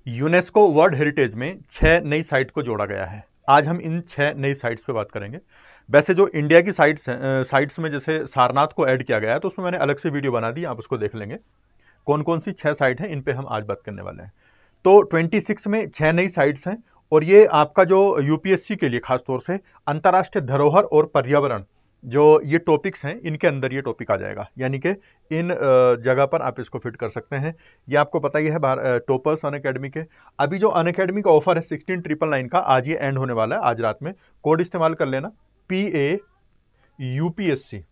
UNESCO world heritage में 6 नई site को जोड़ा गया है। आज हम इन 6 नई साइट्स पे बात करेंगे। वैसे जो इंडिया की साइट्स में जैसे सारनाथ को ऐड किया गया है तो उसमें मैंने अलग से वीडियो बना दी, आप उसको देख लेंगे। कौन कौन सी 6 साइट हैं इन पे हम आज बात करने वाले हैं। तो 26 में 6 नई साइट्स हैं और ये आपका जो यूपीएससी के लिए खासतौर से अंतर्राष्ट्रीय धरोहर और पर्यावरण जो ये टॉपिक्स हैं इनके अंदर ये टॉपिक आ जाएगा, यानी कि इन जगह पर आप इसको फिट कर सकते हैं। ये आपको पता ही है टॉपर्स अनअकैडमी के। अभी जो अनअकैडमी का ऑफर है 16999 का, आज ये एंड होने वाला है, आज रात में। कोड इस्तेमाल कर लेना PA यूपीएससी,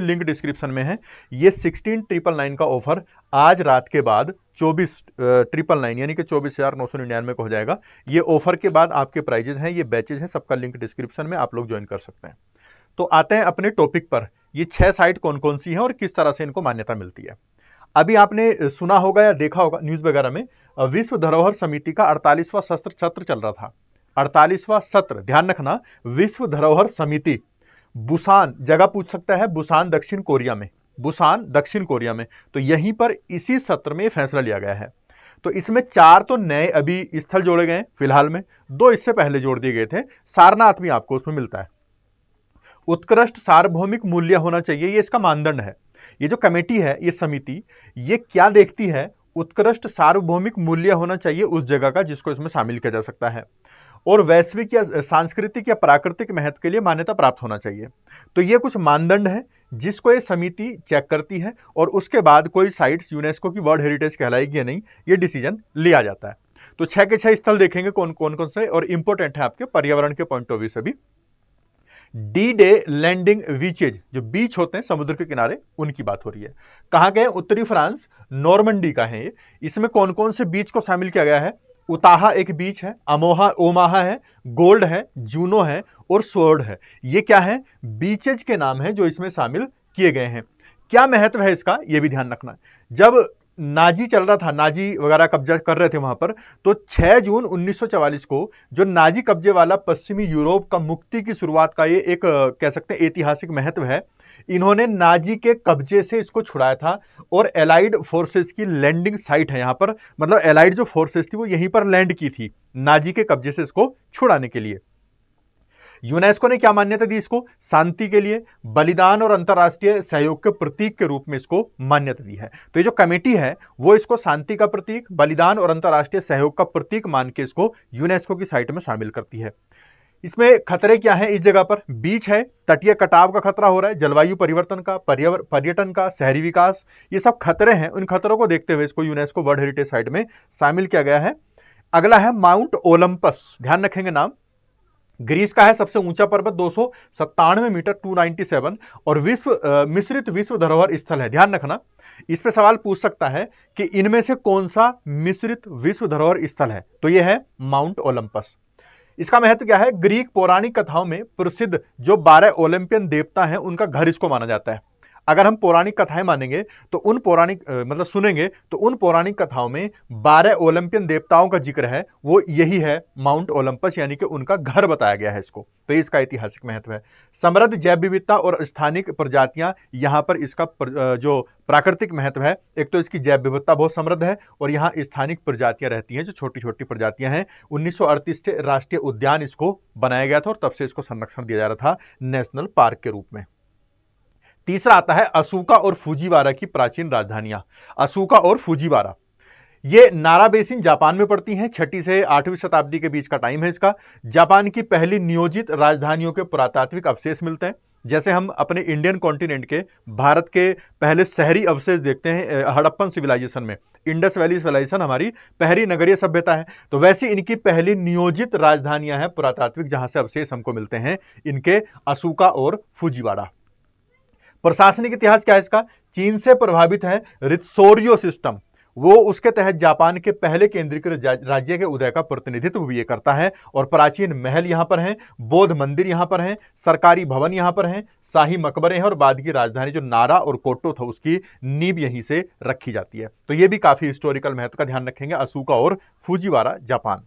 लिंक डिस्क्रिप्शन में है। ये 16999 का ऑफर आज रात के बाद 24,999 यानी कि 24,999 को हो जाएगा। ये ऑफर के बाद आपके प्राइजेस हैं, ये बैचेज हैं, सबका लिंक डिस्क्रिप्शन में, आप लोग ज्वाइन कर सकते हैं। तो आते हैं अपने टॉपिक पर। ये 6 साइट कौन कौन सी हैं और किस तरह से इनको मान्यता मिलती है। अभी आपने सुना होगा या देखा होगा न्यूज वगैरह में, विश्व धरोहर समिति का 48वां सत्र चल रहा था। 48वां सत्र, ध्यान रखना, विश्व धरोहर समिति, बुसान जगह पूछ सकता है, बुसान दक्षिण कोरिया में, बुसान दक्षिण कोरिया में। तो यहीं पर इसी सत्र में फैसला लिया गया है। तो इसमें 4 तो नए अभी स्थल जोड़े गए फिलहाल में, 2 इससे पहले जोड़ दिए गए थे। सारनाथ भी आपको उसमें मिलता है। उत्कृष्ट सार्वभौमिक मूल्य होना चाहिए, ये इसका मानदंड है। ये जो कमेटी है, ये समिति, ये क्या देखती है? उत्कृष्ट सार्वभौमिक मूल्य होना चाहिए उस जगह का जिसको इसमें शामिल किया जा सकता है, और वैश्विक या सांस्कृतिक या प्राकृतिक महत्व के लिए मान्यता प्राप्त होना चाहिए। तो ये कुछ मानदंड है जिसको ये समिति चेक करती है, और उसके बाद कोई साइट्स यूनेस्को की वर्ल्ड हेरिटेज कहलाएगी या नहीं, ये डिसीजन लिया जाता है। तो 6 के 6 स्थल देखेंगे कौन कौन कौन से, और इंपॉर्टेंट है आपके पर्यावरण के पॉइंट ऑफ व्यू से भी। डी डे लैंडिंग बीचेज, जो बीच होते हैं समुद्र के किनारे, उनकी बात हो रही है। कहां गए? उत्तरी फ्रांस, नॉर्मंडी का है ये। इसमें कौन कौन से बीच को शामिल किया गया है? उताहा एक बीच है, ओमाहा है, गोल्ड है, जूनो है, और स्वॉर्ड है। ये क्या है? बीचेज के नाम है जो इसमें शामिल किए गए हैं। क्या महत्व है इसका, यह भी ध्यान रखना। जब नाजी चल रहा था, नाजी वगैरह कब्जा कर रहे थे वहां पर, तो 6 जून 1944 को जो नाजी कब्जे वाला पश्चिमी यूरोप का मुक्ति की शुरुआत का ये एक कह सकते हैं ऐतिहासिक महत्व है। इन्होंने नाजी के कब्जे से इसको छुड़ाया था, और एलाइड फोर्सेस की लैंडिंग साइट है यहां पर, मतलब एलाइड जो फोर्सेस थी वो यहीं पर लैंड की थी नाजी के कब्जे से इसको छुड़ाने के लिए। यूनेस्को ने क्या मान्यता दी इसको? शांति के लिए, बलिदान और अंतरराष्ट्रीय सहयोग के प्रतीक के रूप में इसको मान्यता दी है। तो ये जो कमेटी है वो इसको शांति का प्रतीक, बलिदान और अंतरराष्ट्रीय सहयोग का प्रतीक मान के इसको यूनेस्को की साइट में शामिल करती है। इसमें खतरे क्या हैं? इस जगह पर बीच है, तटीय कटाव का खतरा हो रहा है, जलवायु परिवर्तन का, पर्यटन का, शहरी विकास, ये सब खतरे हैं। उन खतरों को देखते हुए इसको यूनेस्को वर्ल्ड हेरिटेज साइट में शामिल किया गया है। अगला है माउंट ओलंपस, ध्यान रखेंगे नाम, ग्रीस का है, सबसे ऊंचा पर्वत 297 मीटर 297, और मिश्रित विश्व धरोहर स्थल है। ध्यान रखना, इस पे सवाल पूछ सकता है कि इनमें से कौन सा मिश्रित विश्व धरोहर स्थल है, तो यह है माउंट ओलंपस। इसका महत्व क्या है? ग्रीक पौराणिक कथाओं में प्रसिद्ध जो 12 ओलंपियन देवता हैं उनका घर इसको माना जाता है। अगर हम पौराणिक कथाएं मानेंगे तो उन पौराणिक मतलब सुनेंगे तो उन पौराणिक कथाओं में 12 ओलंपियन देवताओं का जिक्र है, वो यही है माउंट ओलंपस, यानी कि उनका घर बताया गया है इसको। तो इसका ऐतिहासिक महत्व है। समृद्ध जैव विविधता और स्थानिक प्रजातियां, यहां पर इसका जो प्राकृतिक महत्व है, एक तो इसकी जैव विविधता बहुत समृद्ध है, और यहाँ स्थानिक प्रजातियां रहती हैं जो छोटी छोटी प्रजातियां हैं। 1938 से राष्ट्रीय उद्यान इसको बनाया गया था, और तब से इसको संरक्षण दिया जा रहा था नेशनल पार्क के रूप में। तीसरा आता है असूका और फुजीवारा की प्राचीन राजधानियां। असूका और फुजीवारा ये नारा बेसिन जापान में पड़ती हैं। 6वीं से 8वीं शताब्दी के बीच का टाइम है इसका। जापान की पहली नियोजित राजधानियों के पुरातात्विक अवशेष मिलते हैं। जैसे हम अपने इंडियन कॉन्टिनेंट के, भारत के पहले शहरी अवशेष देखते हैं हड़प्पन सिविलाइजेशन में, इंडस वैली सिविलाइजेशन हमारी पहली नगरीय सभ्यता है, तो वैसे इनकी पहली नियोजित राजधानियां हैं पुरातात्विक, जहां से अवशेष हमको मिलते हैं इनके, असूका और फुजीवारा। प्रशासनिक इतिहास क्या है इसका? चीन से प्रभावित है रित्सोरियो सिस्टम, वो उसके तहत जापान के पहले केंद्रीकृत राज्य के उदय का प्रतिनिधित्व भी ये करता है। और प्राचीन महल यहां पर हैं, बौद्ध मंदिर यहां पर हैं, सरकारी भवन यहां पर हैं, शाही मकबरे हैं, और बाद की राजधानी जो नारा और कोट्टो था उसकी नींव यहीं से रखी जाती है। तो ये भी काफी हिस्टोरिकल महत्व का ध्यान रखेंगे, असूका और फुजीवारा जापान।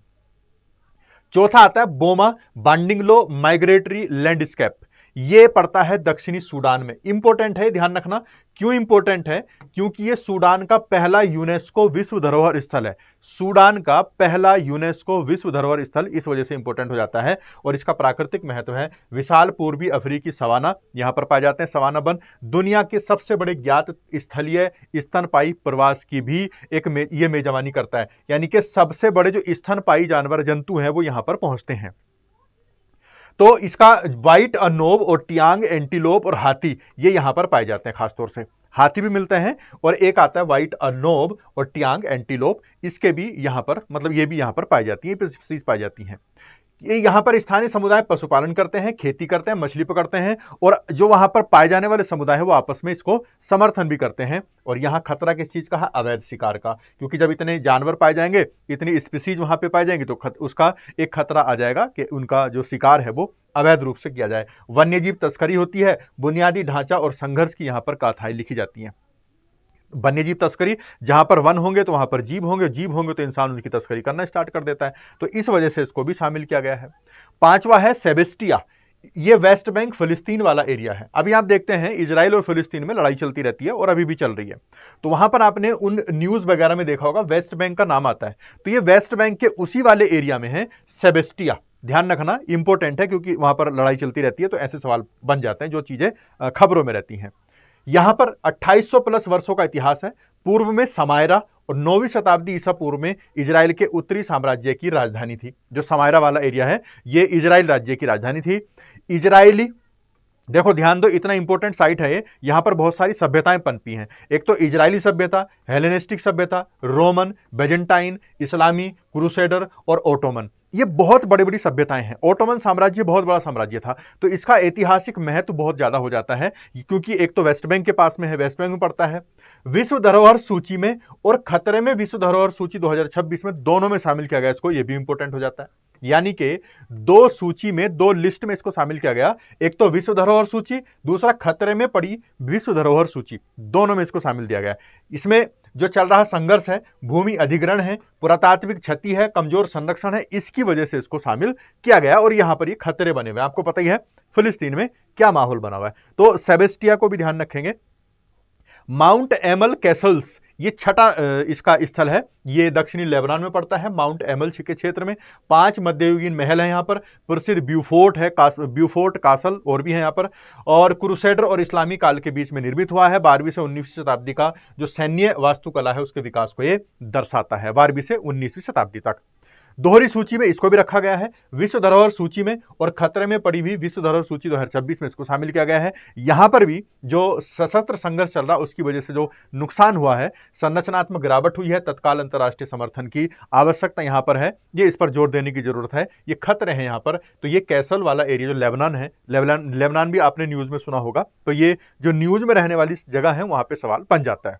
चौथा आता है बोमा बांडिंगलो माइग्रेटरी लैंडस्केप, ये पड़ता है दक्षिणी सूडान में। इंपॉर्टेंट है, ध्यान रखना, क्यों इंपॉर्टेंट है? क्योंकि ये सूडान का पहला यूनेस्को विश्व धरोहर स्थल है। सूडान का पहला यूनेस्को विश्व धरोहर स्थल इस वजह से इंपॉर्टेंट हो जाता है। और इसका प्राकृतिक महत्व है, विशाल पूर्वी अफ्रीकी सवाना यहां पर पाए जाते हैं, सवाना वन। दुनिया के सबसे बड़े ज्ञात स्थलीय स्तनपायी प्रवास की भी ये मेजबानी करता है, यानी कि सबसे बड़े जो स्तनपायी जानवर जंतु हैं वो यहां पर पहुंचते हैं। तो इसका व्हाइट अनोब और टियांग एंटीलोप और हाथी ये यहां पर पाए जाते हैं, खासतौर से हाथी भी मिलते हैं। और एक आता है व्हाइट अनोब और टियांग एंटीलोप, इसके भी यहां पर मतलब ये भी यहां पर पाई जाती है, स्पीसीज पाई जाती हैं। ये यहां पर स्थानीय समुदाय पशुपालन करते हैं, खेती करते हैं, मछली पकड़ते हैं, और जो वहां पर पाए जाने वाले समुदाय है वो आपस में इसको समर्थन भी करते हैं। और यहां खतरा किस चीज का है? अवैध शिकार का, क्योंकि जब इतने जानवर पाए जाएंगे, इतनी स्पीसीज वहां पे पाई जाएंगी, तो उसका एक खतरा आ जाएगा कि उनका जो शिकार है वो अवैध रूप से किया जाए। वन्यजीव तस्करी होती है, बुनियादी ढांचा और संघर्ष की यहां पर गाथाएं लिखी जाती हैं। वन्यजीव तस्करी, जहां पर वन होंगे तो वहां पर जीव होंगे, जीव होंगे तो इंसान उनकी तस्करी करना स्टार्ट कर देता है, तो इस वजह से इसको भी शामिल किया गया है। पांचवा है सेबेस्टिया, ये वेस्ट बैंक फिलिस्तीन वाला एरिया है। अभी आप देखते हैं इजराइल और फिलिस्तीन में लड़ाई चलती रहती है और अभी भी चल रही है, तो वहां पर आपने उन न्यूज वगैरह में देखा होगा वेस्ट बैंक का नाम आता है। तो ये वेस्ट बैंक के उसी वाले एरिया में है सेबेस्टिया। ध्यान रखना, इंपॉर्टेंट है, क्योंकि वहां पर लड़ाई चलती रहती है तो ऐसे सवाल बन जाते हैं जो चीजें खबरों में रहती हैं। यहां पर 2800 प्लस वर्षों का इतिहास है। पूर्व में समायरा और 9वीं शताब्दी ईसा पूर्व में इजराइल के उत्तरी साम्राज्य की राजधानी थी। जो समायरा वाला एरिया है ये इजराइल राज्य की राजधानी थी। इजरायली, देखो ध्यान दो, इतना इंपॉर्टेंट साइट है ये, यहां पर बहुत सारी सभ्यताएं पनपी हैं। एक तो इजरायली सभ्यता, हेलेनिस्टिक सभ्यता, रोमन, बेजेंटाइन, इस्लामी, क्रूसेडर और ओटोमन, ये बहुत बड़ी बड़ी सभ्यताएं हैं। ओटोमन साम्राज्य बहुत बड़ा साम्राज्य था, तो इसका ऐतिहासिक महत्व बहुत ज्यादा हो जाता है, क्योंकि एक तो वेस्ट बैंक के पास में है, वेस्ट बैंक में पड़ता है। विश्व धरोहर सूची में और खतरे में विश्व धरोहर सूची 2026 में दोनों में शामिल किया गया इसको, ये भी इंपॉर्टेंट हो जाता है। यानी कि दो सूची में, दो लिस्ट में इसको शामिल किया गया, एक तो विश्व धरोहर सूची, दूसरा खतरे में पड़ी विश्व धरोहर सूची, दोनों में इसको शामिल दिया गया। इसमें जो चल रहा संघर्ष है, भूमि अधिग्रहण है, पुरातात्विक क्षति है, कमजोर संरक्षण है, इसकी वजह से इसको शामिल किया गया। और यहां पर ये खतरे बने हुए, आपको पता ही है फिलिस्तीन में क्या माहौल बना हुआ है, तो सेबेस्टिया को भी ध्यान रखेंगे। माउंट एमल कैसल्स, ये छठा इसका स्थल है, ये दक्षिणी लेबनान में पड़ता है, माउंट एमल के क्षेत्र में। 5 मध्ययुगीन महल है यहाँ पर, प्रसिद्ध ब्यूफोर्ट है, ब्यूफोर्ट कासल और भी है यहाँ पर। और क्रूसेडर और इस्लामी काल के बीच में निर्मित हुआ है। 12वीं से 19वीं शताब्दी का जो सैन्य वास्तुकला है उसके विकास को ये दर्शाता है, 12वीं से 19वीं शताब्दी तक। दोहरी सूची में इसको भी रखा गया है, विश्व धरोहर सूची में, और खतरे में पड़ी हुई विश्व धरोहर सूची 2026 में इसको शामिल किया गया है। यहां पर भी जो सशस्त्र संघर्ष चल रहा है उसकी वजह से जो नुकसान हुआ है, संरचनात्मक गिरावट हुई है, तत्काल अंतर्राष्ट्रीय समर्थन की आवश्यकता यहां पर है, ये इस पर जोर देने की जरूरत है। ये खतरे हैं यहां पर। तो ये कैसल वाला एरिया जो लेबनान है, लेबनान भी आपने न्यूज में सुना होगा, तो ये जो न्यूज में रहने वाली जगह है वहां पर सवाल बन जाता है।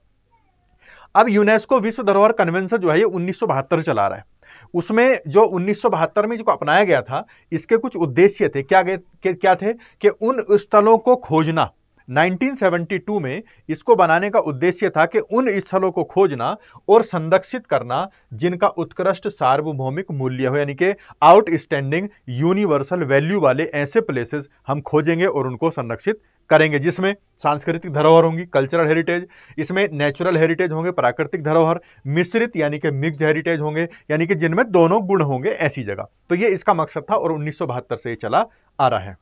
अब यूनेस्को विश्व धरोहर कन्वेंशन जो है ये 1972 चला रहा है। उसमें जो 1972 में जो अपनाया गया था, इसके कुछ उद्देश्य थे। क्या थे कि उन स्थलों को खोजना, 1972 में इसको बनाने का उद्देश्य था कि उन स्थलों को खोजना और संरक्षित करना जिनका उत्कृष्ट सार्वभौमिक मूल्य हो, यानी कि आउटस्टैंडिंग यूनिवर्सल वैल्यू वाले ऐसे प्लेसेस हम खोजेंगे और उनको संरक्षित करेंगे, जिसमें सांस्कृतिक धरोहर होंगी, कल्चरल हेरिटेज, इसमें नेचुरल हेरिटेज होंगे, प्राकृतिक धरोहर, मिश्रित यानी कि मिक्स्ड हेरिटेज होंगे, यानी कि जिनमें दोनों गुण होंगे, ऐसी जगह। तो ये इसका मकसद था और 1972 से ये चला आ रहा है।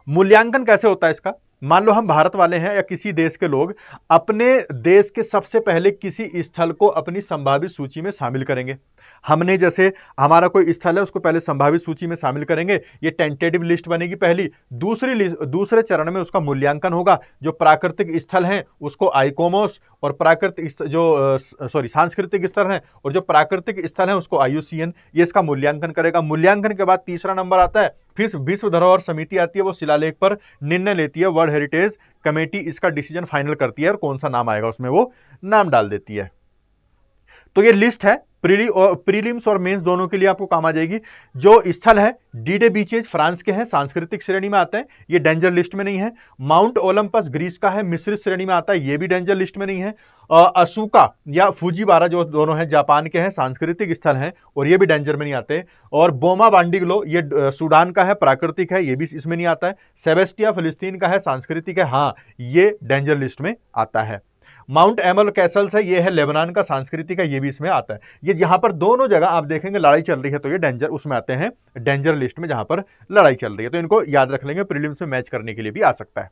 मूल्यांकन कैसे होता है इसका? मान लो हम भारत वाले हैं या किसी देश के लोग अपने देश के सबसे पहले किसी स्थल को अपनी संभावित सूची में शामिल करेंगे। हमने जैसे हमारा कोई स्थल है उसको पहले संभावित सूची में शामिल करेंगे, ये टेंटेटिव लिस्ट बनेगी पहली। दूसरे चरण में उसका मूल्यांकन होगा। जो प्राकृतिक स्थल हैं उसको आइकोमोस, और प्राकृतिक जो सांस्कृतिक स्थल हैं और जो प्राकृतिक स्थल हैं उसको IUCN, ये इसका मूल्यांकन करेगा। मूल्यांकन के बाद तीसरा नंबर आता है, फिर विश्व धरोहर समिति आती है, वो शिलालेख पर निर्णय लेती है। वर्ल्ड हेरिटेज कमेटी इसका डिसीजन फाइनल करती है और कौन सा नाम आएगा उसमें वो नाम डाल देती है। तो ये लिस्ट है, प्रीलिम्स और मेंस दोनों के लिए आपको काम आ जाएगी। जो स्थल है डीडे बीचेज फ्रांस के हैं, सांस्कृतिक श्रेणी में आते हैं, ये डेंजर लिस्ट में नहीं है। माउंट ओलंपस ग्रीस का है, मिश्रित श्रेणी में आता है, ये भी डेंजर लिस्ट में नहीं है। असूका या फुजीवारा जो दोनों हैं जापान के हैं, सांस्कृतिक स्थल हैं और ये भी डेंजर में नहीं आते। और बोमा बांडिगलो ये सूडान का है, प्राकृतिक है, ये भी इसमें नहीं आता है। सेबेस्टिया फिलिस्तीन का है, सांस्कृतिक है, हाँ ये डेंजर लिस्ट में आता है। माउंट एमल कैसल्स है, ये है लेबनान का, सांस्कृतिक है, ये भी इसमें आता है। ये जहां पर दोनों जगह आप देखेंगे लड़ाई चल रही है तो ये डेंजर उसमें आते हैं, डेंजर लिस्ट में जहां पर लड़ाई चल रही है, तो इनको याद रख लेंगे, प्रीलिम्स में मैच करने के लिए भी आ सकता है।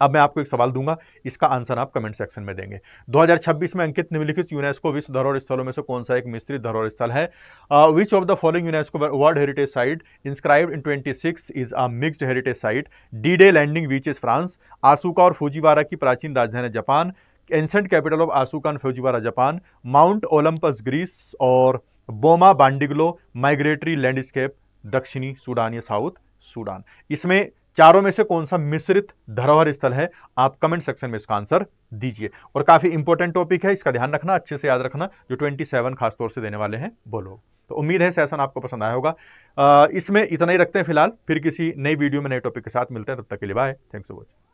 अब मैं आपको एक सवाल दूंगा, इसका आंसर आप कमेंट सेक्शन में देंगे। 2026 में अंकित निम्नलिखित यूनेस्को विश्व धरोहर स्थलों में से कौन सा एक मिश्रित धरोहर स्थल है? Which of the following UNESCO world heritage site inscribed in 26 is a mixed heritage site? D Day landing beaches France, Asuka और फुजीवारा की प्राचीन राजधानी Japan, ancient capital of Asuka and Fujiwara Japan, Mount Olympus Greece और Boma बांडिगलो migratory landscape दक्षिणी Sudan या South Sudan. इसमें चारों में से कौन सा मिश्रित धरोहर स्थल है? आप कमेंट सेक्शन में इसका आंसर दीजिए। और काफी इंपॉर्टेंट टॉपिक है, इसका ध्यान रखना, अच्छे से याद रखना, जो 27 खासतौर से देने वाले हैं वो लोग। तो उम्मीद है सेशन आपको पसंद आया होगा। इसमें इतना ही रखते हैं फिलहाल, फिर किसी नई वीडियो में नए टॉपिक के साथ मिलते हैं, तब तक के लिए बाय, थैंक्स फॉर वॉचिंग।